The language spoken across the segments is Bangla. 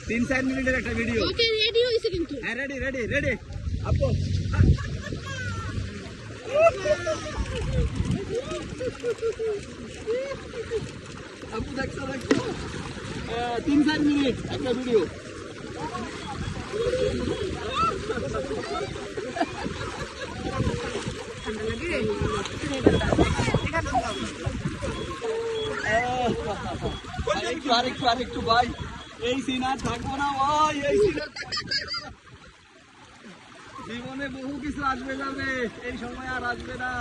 3-4 মিনিটের একটা ভিডিও। ওকে রেডি হইছে কিন্তু। হ্যাঁ রেডি রেডি রেডি আপু। আপু দেখছো দেখছো 3-4 মিনিট একটা ভিডিও। আরেকটু ভাই এই সিন আর থাকবো না ভাই, এই সিন জীবনে বহু কিছু আসবে যাবে, এই সময় আর আসবে না।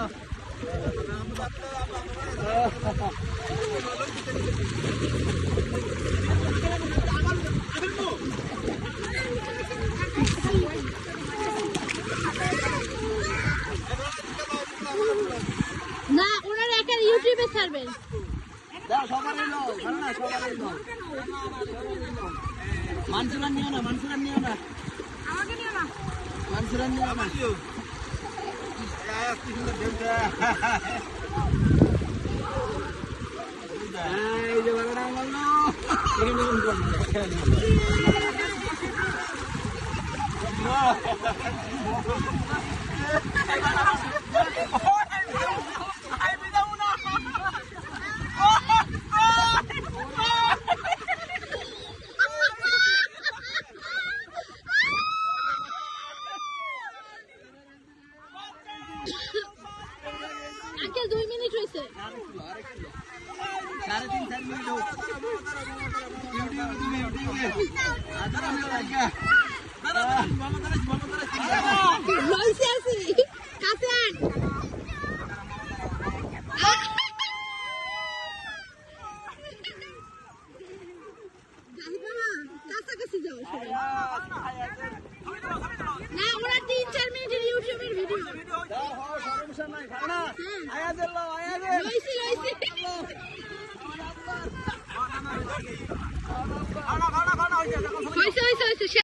না ওনারা একা ইউটিউবে ছাড়বেন। মানসুরান নিও না, মানসুরান নিও না, আমাকে নিও না, মানসুরান নিও না। এই যে বাংলা বললো আজকে 2 মিনিট হইছে। 3.5-4 মিনিট হোক লইছে আছে কাছে আন। কাছাকাছি যাও সবাই। না ওরা 3-4 মিনিটের ইউটিউবের ভিডিও। সমস্যা নাই, খানা আয়াজের লাও আয়াজের লইছি লইছি।